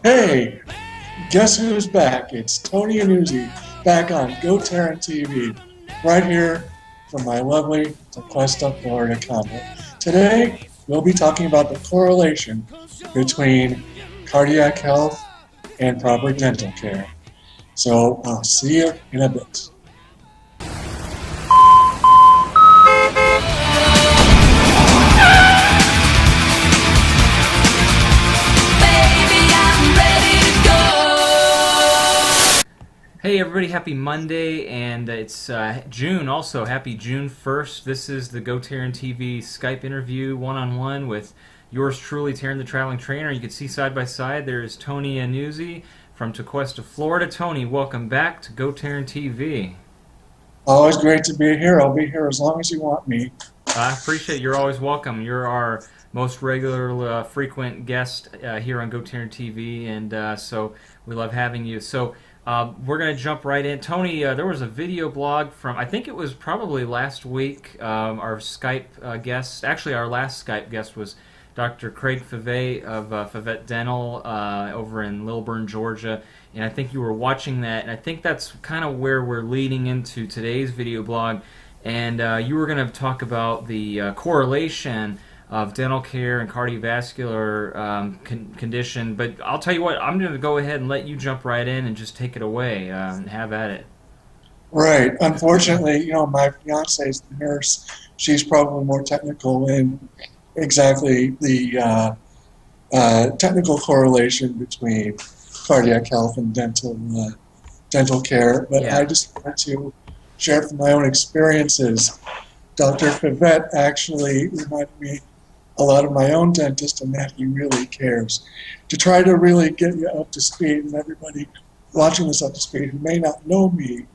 Hey, guess who's back? It's Tony and Uzi back on GoTarryn TV, right here from my lovely Tequesta, Florida condo. Today, we'll be talking about the correlation between cardiac health and proper dental care. So, I'll see you in a bit. Hey everybody, happy Monday, and it's June also. Happy June 1st. This is the GoTarryn TV Skype interview one-on-one with yours truly, Taryn the Traveling Trainer. You can see side by side there is Tony Annuzzi from Tequesta, Florida. Tony, welcome back to GoTarryn TV. Always great to be here. I'll be here as long as you want me. I appreciate it. You're always welcome. You're our most regular, frequent guest here on GoTarryn TV, and so we love having you. So we're going to jump right in. Tony, there was a video blog from, I think it was probably last week, our Skype guest, actually our last Skype guest was Dr. Craig Favet of Favet Dental over in Lilburn, Georgia, and I think you were watching that, and I think that's kind of where we're leading into today's video blog, and you were going to talk about the correlation of dental care and cardiovascular condition. But I'll tell you what, I'm going to go ahead and let you jump right in and just take it away and have at it. Right. Unfortunately, my fiance is the nurse. She's probably more technical in exactly the technical correlation between cardiac health and dental care. But Yeah. I just want to share from my own experiences. Dr. Favet actually reminded me a lot of my own dentist, and that he really cares to try to really get you up to speed, and everybody watching this up to speed who may not know me.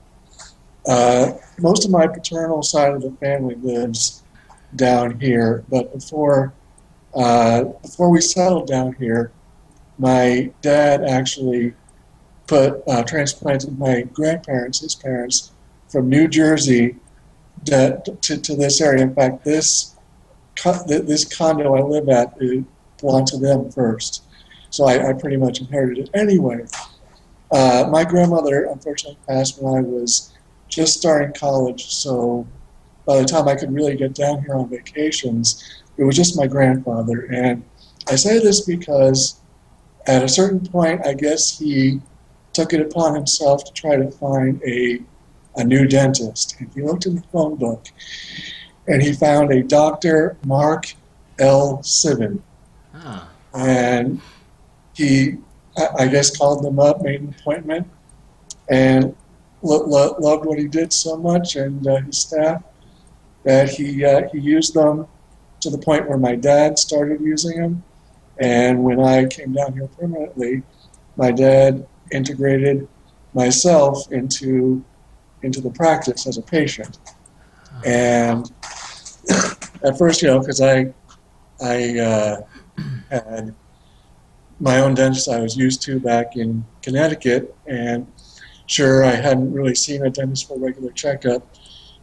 Most of my paternal side of the family lives down here, but before we settled down here, my dad actually transplanted my grandparents, his parents, from New Jersey to this area. In fact, this condo I live at, it belonged to them first. So I pretty much inherited it. Anyway, my grandmother unfortunately passed when I was just starting college, so by the time I could really get down here on vacations, it was just my grandfather. And I say this because at a certain point, I guess he took it upon himself to try to find a new dentist. And he looked in the phone book, and he found a Dr. Mark L. Sivan. Ah. And he, I guess, called them up, made an appointment, and loved what he did so much, and his staff, that he used them to the point where my dad started using them. And when I came down here permanently, my dad integrated myself into the practice as a patient. And at first, because I had my own dentist I was used to back in Connecticut, and sure, I hadn't really seen a dentist for a regular checkup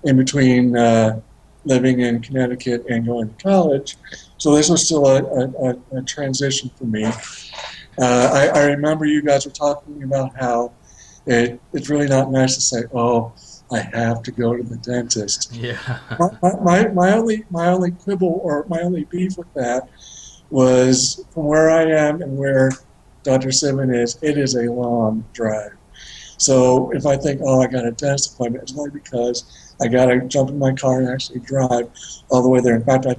in between living in Connecticut and going to college. So this was still a transition for me. I remember you guys were talking about how it's really not nice to say, "Oh, I have to go to the dentist." Yeah. My only quibble or my only beef with that was from where I am and where Dr. Sivan is, it is a long drive. So if I think, oh, I got a dentist appointment, it's only because I got to jump in my car and actually drive all the way there. In fact, I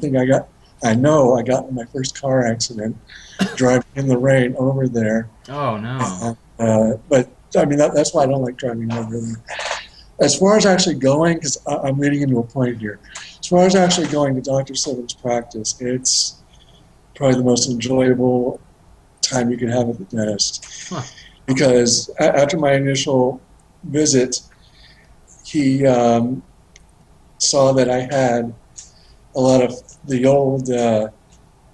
know I got in my first car accident driving in the rain over there. Oh, no. But I mean, that's why I don't like driving over there. As far as actually going, because I'm leading into a point here, as far as actually going to Dr. Sivan's practice, it's probably the most enjoyable time you can have at the dentist. Huh. Because after my initial visit, he saw that I had a lot of the old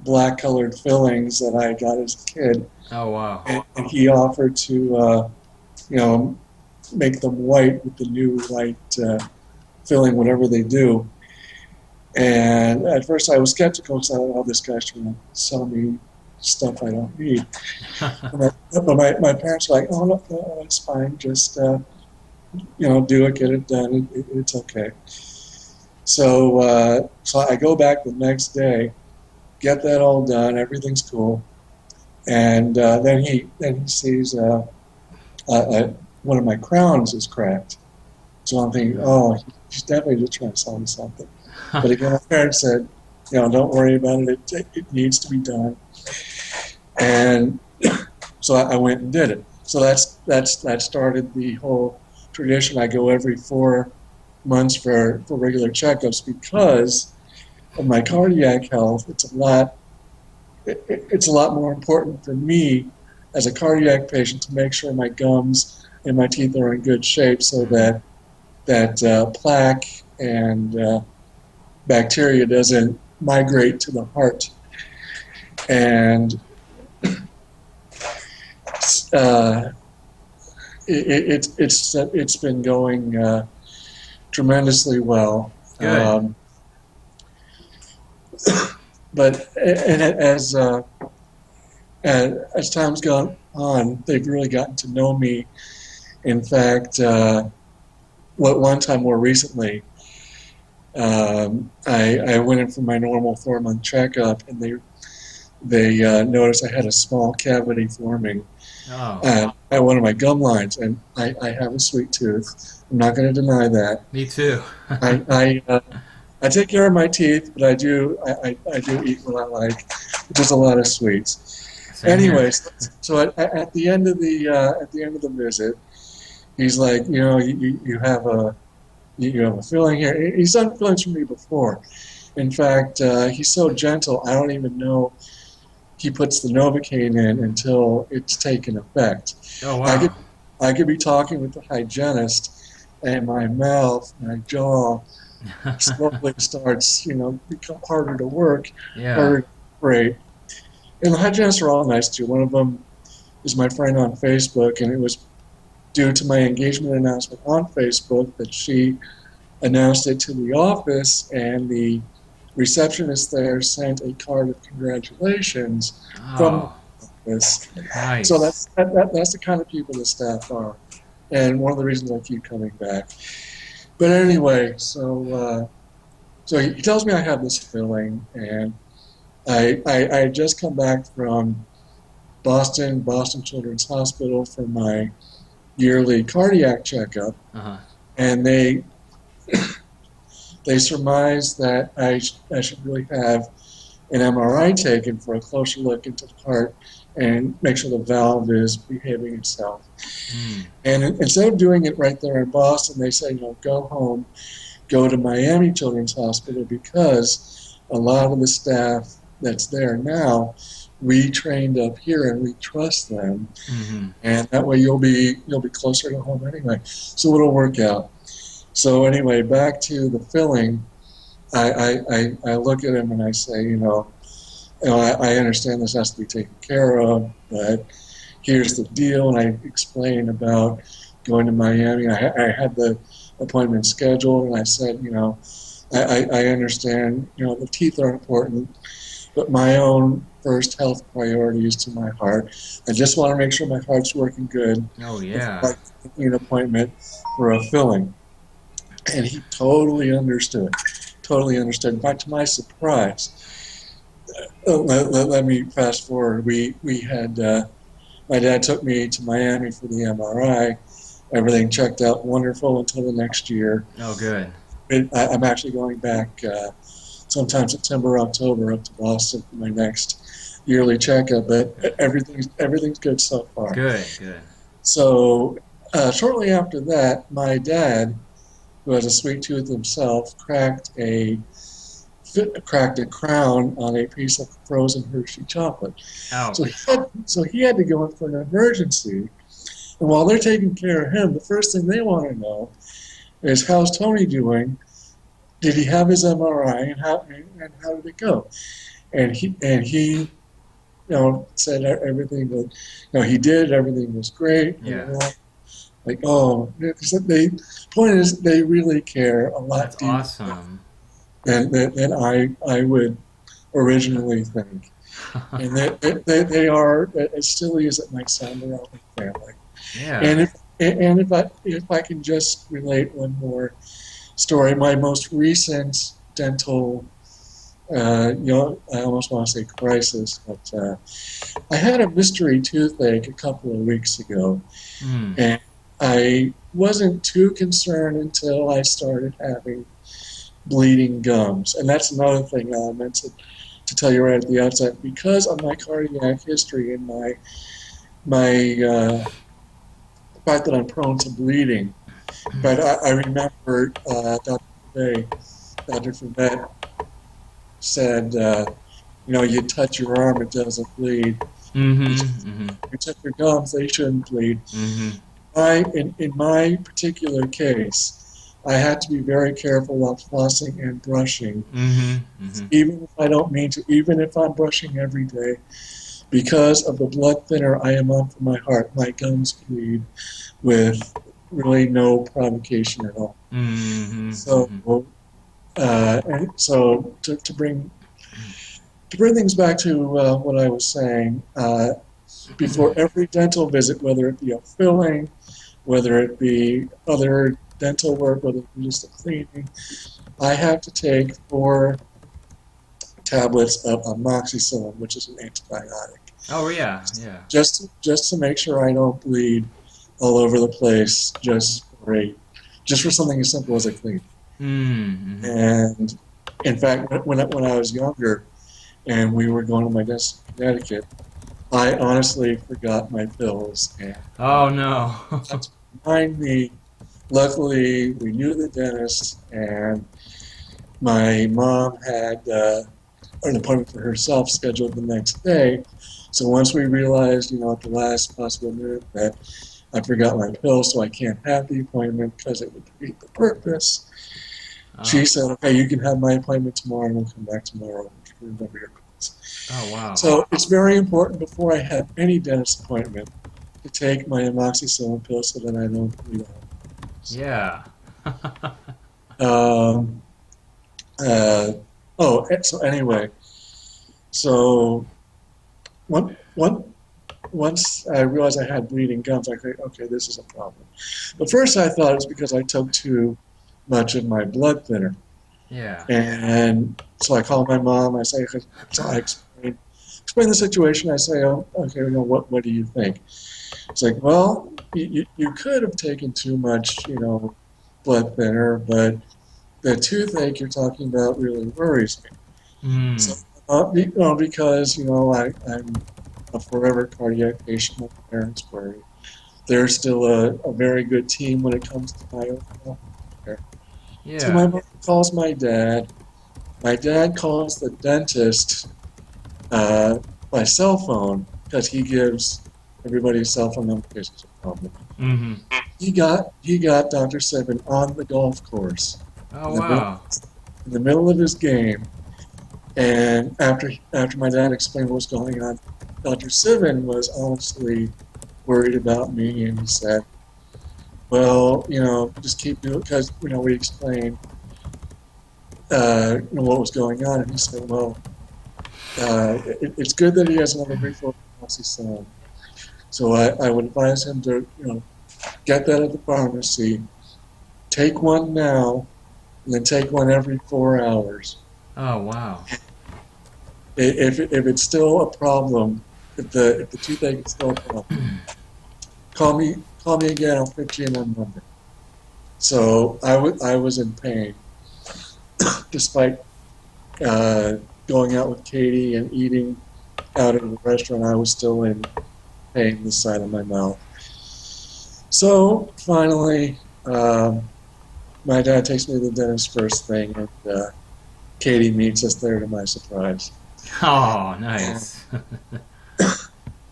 black-colored fillings that I got as a kid. Oh, wow. And he offered to, make them white with the new white filling, whatever they do. And at first I was skeptical because I thought, oh, this guy's trying to sell me stuff I don't need. But my parents are like, oh, no, no, it's fine. Just, do it, get it done. It's okay. So I go back the next day, get that all done. Everything's cool. And then he sees one of my crowns is cracked. So I'm thinking, oh, he's definitely just trying to sell me something. But again, my parents said, don't worry about it. It needs to be done. And so I went and did it. So that started the whole tradition. I go every 4 months for regular checkups because of my cardiac health. It's a lot more important for me as a cardiac patient to make sure my gums and my teeth are in good shape so that plaque and bacteria doesn't migrate to the heart. And it's been going tremendously well. Good. But as time's gone on, they've really gotten to know me. In fact, one time more recently, I went in for my normal 4-month checkup, and they noticed I had a small cavity forming at one of my gum lines, and I have a sweet tooth. I'm not going to deny that. Me too. I take care of my teeth, but I do eat what I like, which is a lot of sweets. Anyways, so at the end of the visit, he's like, you have a filling here. He's done fillings for me before. In fact, he's so gentle, I don't even know he puts the Novocaine in until it's taken effect. Oh wow! I could be talking with the hygienist, and my mouth, my jaw slowly starts, become harder to work, harder to operate. And the hygienists are all nice too. One of them is my friend on Facebook, and it was due to my engagement announcement on Facebook that she announced it to the office, and the receptionist there sent a card of congratulations from the office. Nice. So that's the kind of people the staff are, and one of the reasons I keep coming back. But anyway, so he tells me I have this filling, and I had just come back from Boston Children's Hospital for my yearly cardiac checkup, and they surmised that I should really have an MRI taken for a closer look into the heart and make sure the valve is behaving itself. And instead of doing it right there in Boston, they say, go home, go to Miami Children's Hospital, because a lot of the staff that's there now, we trained up here and we trust them, and that way you'll be closer to home anyway. So it'll work out. So anyway, back to the filling. I look at him and I say, I understand this has to be taken care of, but here's the deal. And I explain about going to Miami. I had the appointment scheduled, and I said, I understand, the teeth are important, but my own first health priority is to my heart. I just want to make sure my heart's working good. Oh, yeah. Like an appointment for a filling. And he totally understood. In fact, to my surprise, let me fast forward. We had, my dad took me to Miami for the MRI. Everything checked out wonderful until the next year. Oh, good. I'm actually going back sometime September, October up to Boston for my next yearly checkup, but everything's good so far. Good. So shortly after that, my dad, who has a sweet tooth himself, cracked a crown on a piece of frozen Hershey chocolate. Ouch. So he had to go in for an emergency. And while they're taking care of him, the first thing they want to know is, how's Tony doing? Did he have his MRI, and how did it go? And he said everything that he did. Everything was great. Yeah. The point is, they really care a lot. That's awesome. than I would originally think. And they are, as silly as it might sound, they're all my family. Yeah. And if I can just relate one more story, my most recent dental, I almost want to say crisis, but I had a mystery toothache a couple of weeks ago, Mm. and I wasn't too concerned until I started having bleeding gums. And that's another thing I meant to tell you right at the outset. Because of my cardiac history and my the fact that I'm prone to bleeding, but I remember Dr. Favet said, you touch your arm, it doesn't bleed. You Mm-hmm. touch Mm-hmm. you touch your gums, they shouldn't bleed. Mm-hmm. In my particular case, I had to be very careful while flossing and brushing, Mm-hmm. Mm-hmm. even if I don't mean to, even if I'm brushing every day. Because of the blood thinner I am on for my heart, my gums bleed with really no provocation at all. Mm-hmm. So, Mm-hmm. and so to bring things back to what I was saying, before every dental visit, whether it be a filling, whether it be other dental work, whether it be just a cleaning, I have to take 4 tablets of amoxicillin, which is an antibiotic, Oh yeah, yeah. just to make sure I don't bleed all over the place, just for something as simple as a clean. Mm-hmm. And in fact, when I was younger and we were going to my dentist in Connecticut, I honestly forgot my pills, and Oh no. had to remind me. Luckily, we knew the dentist, and my mom had an appointment for herself scheduled the next day. So once we realized, at the last possible minute that I forgot my pills, so I can't have the appointment because it would defeat the purpose, she Oh. said, "Okay, you can have my appointment tomorrow, and we'll come back tomorrow and remember your pills." Oh wow. So it's very important before I have any dentist appointment to take my amoxicillin pill so that I don't bleed Yeah. out. So anyway, so one, once I realized I had bleeding gums, I thought, okay, this is a problem. But first I thought it was because I took too much of my blood thinner. Yeah. And so I called my mom. So I explain the situation. I say, oh, okay, what do you think? It's like, well, you could have taken too much, blood thinner, but the toothache you're talking about really worries me. So, Mm. because, I'm a forever cardiac patient, my parents worry. They're still a very good team when it comes to my overall care. So my Yeah. mom calls my dad. My dad calls the dentist by cell phone because he gives everybody a cell phone number in case there's a problem. Mm-hmm. He got Dr. Seven on the golf course Oh in the middle wow. in the middle of his game, and after my dad explained what was going on, Dr. Sivan was honestly worried about me, and he said, "Well, just keep doing it," because we explained what was going on, and he said, "Well, it's good that he has another refill son. So I would advise him to get that at the pharmacy, take one now, and then take one every 4 hours. Oh wow. If it's still a problem, if the toothache is still a problem, call me again. I'll fix you in on Monday." So I was in pain, despite uh, going out with Katie and eating out at a restaurant. I was still in pain this side of my mouth. So finally, my dad takes me to the dentist first thing, and Katie meets us there to my surprise. Oh And nice.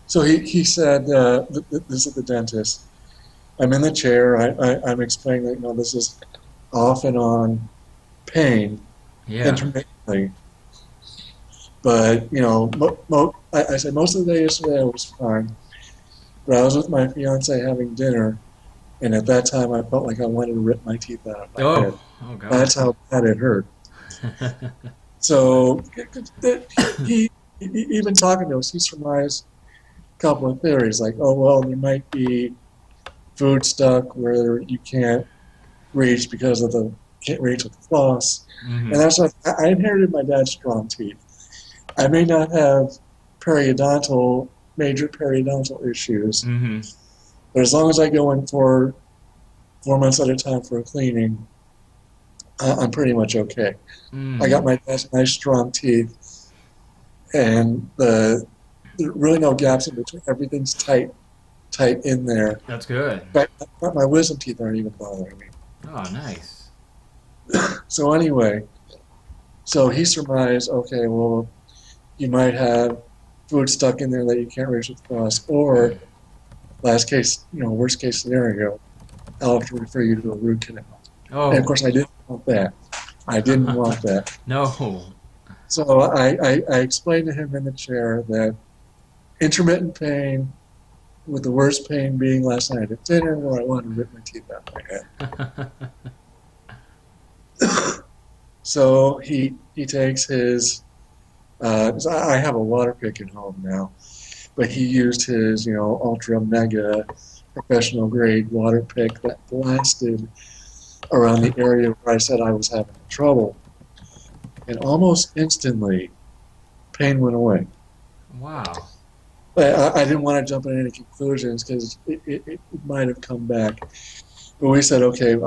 so he said, "This is the dentist. I'm in the chair. I'm explaining that this is off and on pain Yeah. intermittently, but I said most of the day yesterday I was fine, but I was with my fiance having dinner, and at that time I felt like I wanted to rip my teeth out of my head. Oh. Oh That's gosh. how bad it hurt." So he even talking to us, he surmised a couple of theories, like, oh well, there might be food stuck where you can't reach with the floss, and Mm-hmm. that's what I inherited my dad's strong teeth. I may not have periodontal major periodontal issues, Mm-hmm. but as long as I go in for 4 months at a time for a cleaning, I'm pretty much okay. I got Mm. my dad's nice strong teeth, and there are really no gaps in between. Everything's tight in there. That's good. But my wisdom teeth aren't even bothering me. Oh, nice. So anyway, so he surmised, okay, well, you might have food stuck in there that you can't reach with floss, or worst case scenario, I'll have to refer you to a root canal. And of Oh. course, I didn't want that. I didn't want that. No. So I explained to him in the chair that intermittent pain, with the worst pain being last night at dinner where I wanted to rip my teeth out of my head. So he takes his, 'cause I have a water pick at home now, but he used his, ultra mega professional grade water pick that blasted around the area where I said I was having trouble. And almost instantly, pain went away. Wow. But I didn't want to jump in any conclusions because it might have come back. But we said, okay,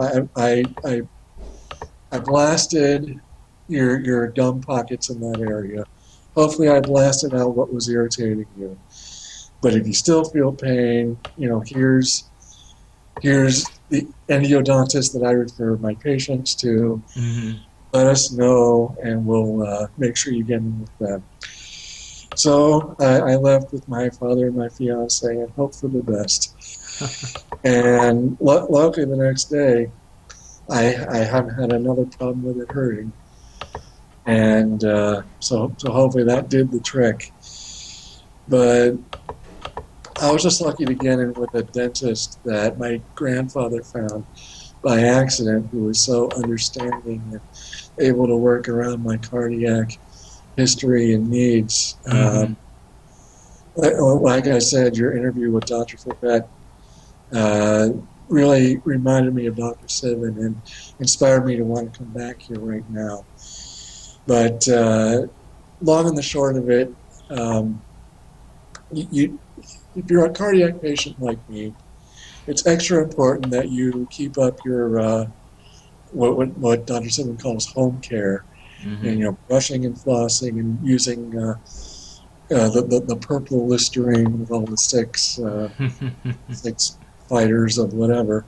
I blasted your gum pockets in that area. Hopefully, I blasted out what was irritating you. But if you still feel pain, here's the endodontist that I refer my patients to. Mm-hmm. Let us know, and we'll make sure you get in with them. So I left with my father and my fiance and hope for the best. And luckily, the next day, I haven't had another problem with it hurting. And so hopefully that did the trick. But I was just lucky to get in with a dentist that my grandfather found by accident, who was so understanding and able to work around my cardiac history and needs. Mm-hmm. Like I said, your interview with Dr. Fabet uh, really reminded me of Dr. Sivan and inspired me to want to come back here right now. But long and the short of it, um, you, if you're a cardiac patient like me, it's extra important that you keep up your what Dr. Sivan calls home care, and Mm-hmm. brushing and flossing and using the purple Listerine with all the six fighters of whatever.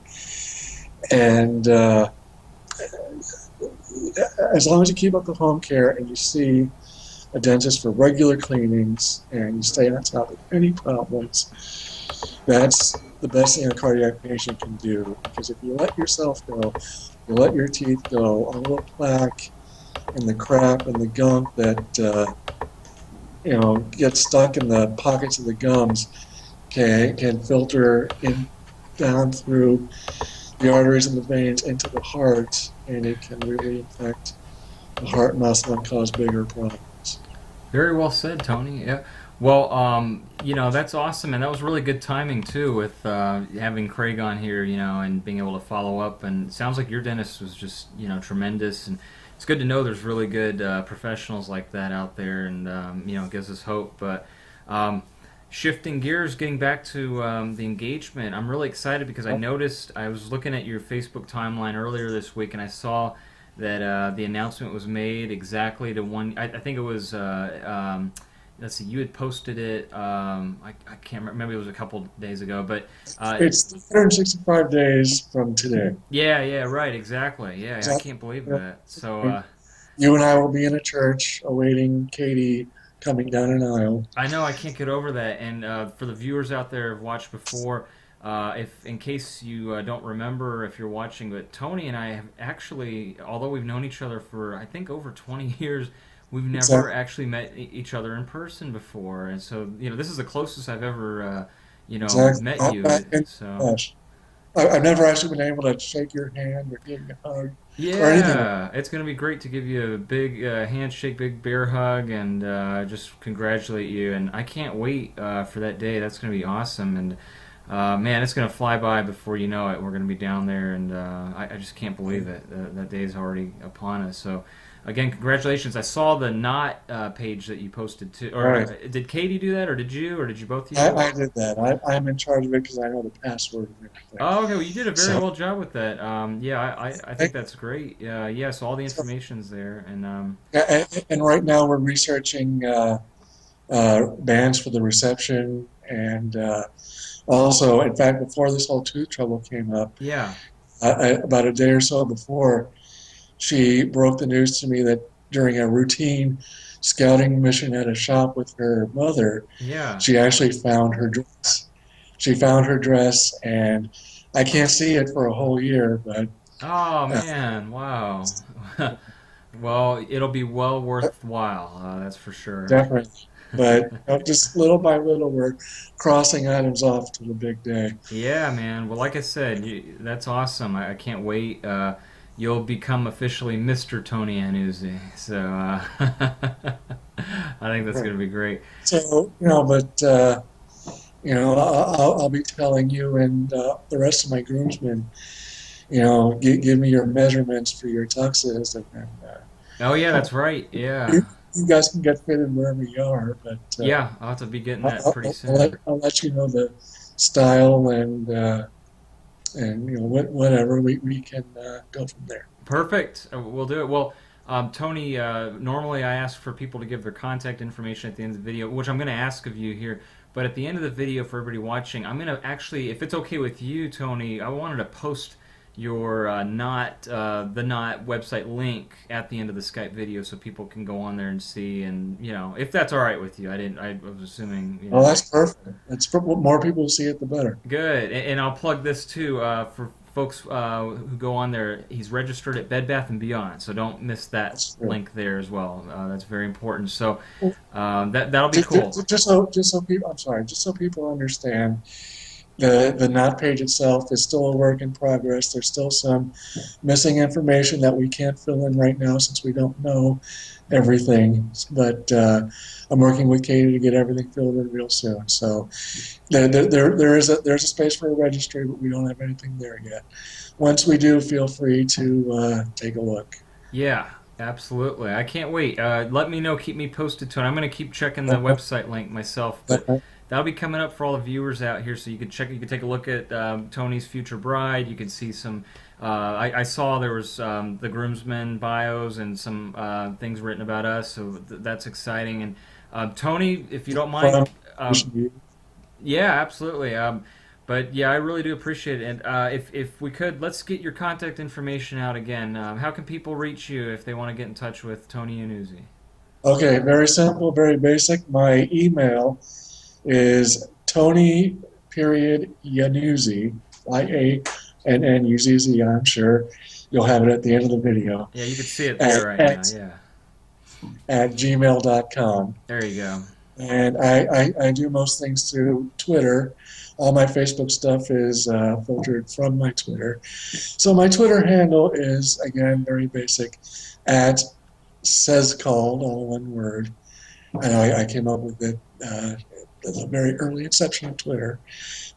And as long as you keep up the home care and you see a dentist for regular cleanings and you stay on top of any problems, that's the best thing a cardiac patient can do. Because if you let yourself go, you let your teeth go, all the plaque and the crap and the gunk that gets stuck in the pockets of the gums can filter in down through the arteries and the veins into the heart, and it can really affect the heart muscle and cause bigger problems. Very well said, Tony. Yeah. Well, that's awesome, and that was really good timing too with having Craig on here, and being able to follow up. And it sounds like your dentist was just, tremendous, and it's good to know there's really good professionals like that out there, and it gives us hope. But shifting gears, getting back to the engagement, I'm really excited because I noticed I was looking at your Facebook timeline earlier this week, and I saw that the announcement was made exactly to one. I think it was. Let's see. You had posted it. I can't remember. Maybe it was a couple days ago, but It's 365 days from today. yeah, yeah, right, exactly. Yeah, I Exactly. can't believe that. So You and I will be in a church awaiting Katie coming down an aisle. I know I can't get over that. And for the viewers out there who've watched before, if in case you don't remember if you're watching, but Tony and I have actually, although we've known each other for I think over 20 years, we've never Exactly. actually met each other in person before. And so this is the closest I've ever Exactly. met Not you. back in the So flesh. I've never actually been able to shake your hand or give you a hug or anything like Yeah, it's going to be great to give you a big handshake, big bear hug, and just congratulate you. And I can't wait for that day. That's going to be awesome. And man, it's going to fly by before you know it. We're going to be down there, and I just can't believe that. it. That day is already upon us. So, again, congratulations. I saw the Knot page that you posted too. All Or right. did Katie do that, or did you, or did you both use it? I did that. I'm in charge of it because I know the password and everything. Oh, okay. Well, you did a very So, well job with that. Yeah, I think thank that's great. Yeah, so all the you. information's there, and And right now we're researching bands for the reception. And also, in fact, before this whole tooth trouble came up, yeah, about a day or so before, she broke the news to me that during a routine scouting mission at a shop with her mother, yeah. she actually found her dress. She found her dress, and I can't see it for a whole year, but Oh uh, man, wow. Well, it'll be well worthwhile. That's for sure. definitely. But just little by little, we're crossing items off to the big day. Yeah, man. Well, like I said, that's awesome. I can't wait. You'll become officially Mr. Tony Annuzzi. So I think that's Right. gonna be great. So, but I'll be telling you and the rest of my groomsmen, give me your measurements for your tuxes, and Oh yeah, that's right. you, Yeah, you guys can get fitted wherever you are. But yeah. I'll have to be getting I'll, that pretty I'll, I'll let soon. I'll let you know the style and whatever we can go from there. Perfect. We'll do it. Well, Tony, normally I ask for people to give their contact information at the end of the video, which I'm going to ask of you here. But at the end of the video, for everybody watching, I'm going to actually, if it's okay with you, Tony, I wanted to post your the Not website link at the end of the Skype video so people can go on there and see. And, if that's all right with you. I was assuming, Well, that's perfect. More people see it, the better. Good, and I'll plug this too for folks who go on there. He's registered at Bed Bath and Beyond, so don't miss that That's true. link there as well. That's very important. So that'll be cool. Just so people, I'm sorry, just so people understand, the not page itself is still a work in progress. There's still some missing information that we can't fill in right now since we don't know everything. But I'm working with Katie to get everything filled in real soon. So there's a space for a registry, but we don't have anything there yet. Once we do, feel free to take a look. Yeah, absolutely. I can't wait. Let me know. Keep me posted, Tony. I'm going to keep checking the Okay. website link myself, but that'll be coming up for all the viewers out here. So you can check. You can take a look at Tony's future bride. You can see some. I saw there was the groomsmen bios and some things written about us. So that's exciting. And Tony, if you don't mind, um, yeah, absolutely. But yeah, I really do appreciate it. And if we could, let's get your contact information out again. How can people reach you if they want to get in touch with Tony Annuzzi? Okay, very simple, very basic. My email is Tony period Yanuzzi, Yannuzzi. I'm sure you'll have it at the end of the video Yeah, you can see it there at, right now. at, Yeah, at gmail.com. there you go. And I do most things through Twitter. All my Facebook stuff is filtered from my Twitter. So my Twitter handle is, again, very basic, at says called, all one word. I know I came up with it at the very early inception of Twitter,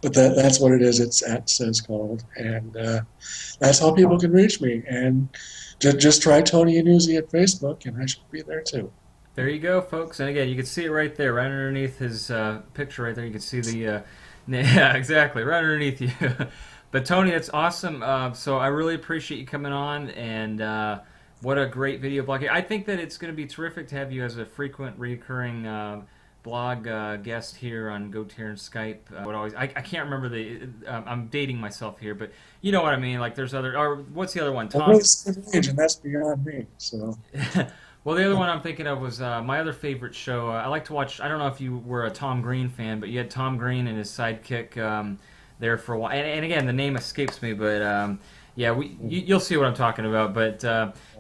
but that's what it is. It's at says called, and that's how people can reach me. And just try Tony Annuzzi at Facebook, and I should be there too. There you go, folks. And again, you can see it right there, right underneath his picture right there. You can see the, yeah, exactly, right underneath you. But Tony, that's awesome. So I really appreciate you coming on, and what a great video blog. I think that it's going to be terrific to have you as a frequent, recurring blog guest here on GoTarryn Skype. I can't remember I'm dating myself here, but you know what I mean. Like there's other, or what's the other one? I'm Tom. really the same age, and that's beyond me. So Well, the other one I'm thinking of was my other favorite show. I like to watch. I don't know if you were a Tom Green fan, but you had Tom Green and his sidekick there for a while. And again, the name escapes me, but yeah, you'll see what I'm talking about. But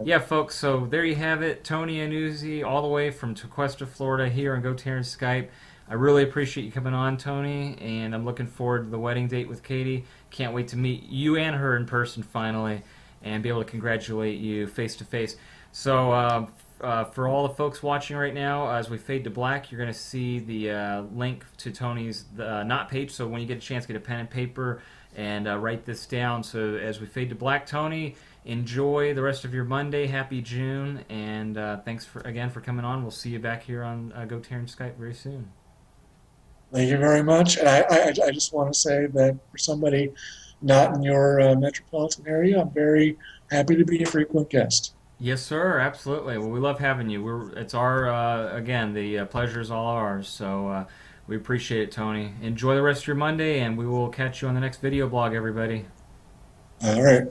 yeah, folks. So there you have it, Tony Annuzzi, all the way from Tequesta, Florida, here on GoTarryn Skype. I really appreciate you coming on, Tony, and I'm looking forward to the wedding date with Katie. Can't wait to meet you and her in person finally and be able to congratulate you face to face. So, for all the folks watching right now, as we fade to black, you're going to see the link to Tony's Not page. So, when you get a chance, get a pen and paper and write this down. So, as we fade to black, Tony, enjoy the rest of your Monday. Happy June, and thanks again for coming on. We'll see you back here on GoTarryn Skype very soon. Thank you very much. And I just want to say that for somebody not in your metropolitan area, I'm very happy to be a frequent guest. Yes, sir. Absolutely. Well, we love having you. It's our again, the pleasure is all ours. So we appreciate it, Tony. Enjoy the rest of your Monday, and we will catch you on the next video blog, everybody. All right.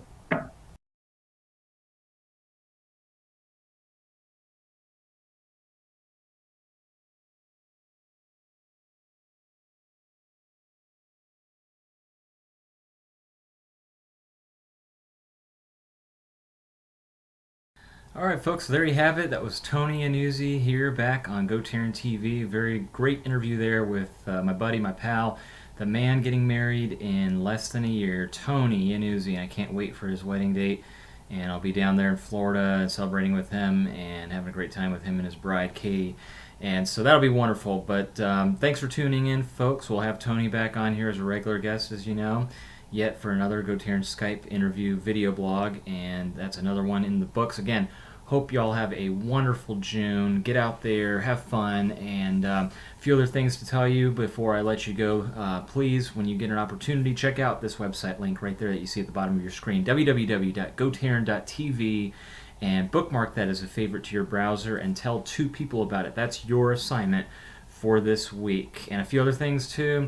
All right, folks. So there you have it. That was Tony Annuzzi here back on GoTarryn TV. Very great interview there with my buddy, my pal, the man getting married in less than a year, Tony Annuzzi. I can't wait for his wedding date, and I'll be down there in Florida and celebrating with him and having a great time with him and his bride, Katie. And so that'll be wonderful. But thanks for tuning in, folks. We'll have Tony back on here as a regular guest, as you know, yet for another GoTarryn Skype interview video blog, and that's another one in the books. Again, hope y'all have a wonderful June. Get out there, have fun, and a few other things to tell you before I let you go. Please, when you get an opportunity, check out this website link right there that you see at the bottom of your screen, www.gotarryn.tv, and bookmark that as a favorite to your browser and tell 2 people about it. That's your assignment for this week. And a few other things too.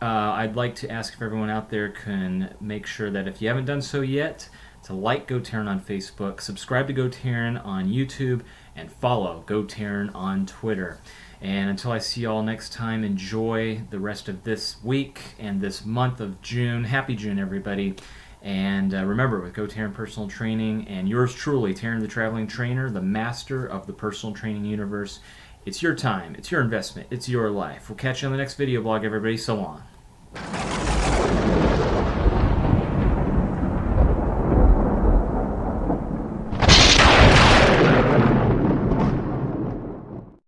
I'd like to ask if everyone out there can make sure that if you haven't done so yet, to like GoTarryn on Facebook, subscribe to GoTarryn on YouTube, and follow GoTarryn on Twitter. And until I see y'all next time, enjoy the rest of this week and this month of June. Happy June, everybody. And remember, with GoTarryn Personal Training and yours truly, Tarryn the Traveling Trainer, the master of the personal training universe, it's your time, it's your investment, it's your life. We'll catch you on the next video blog, everybody. So long.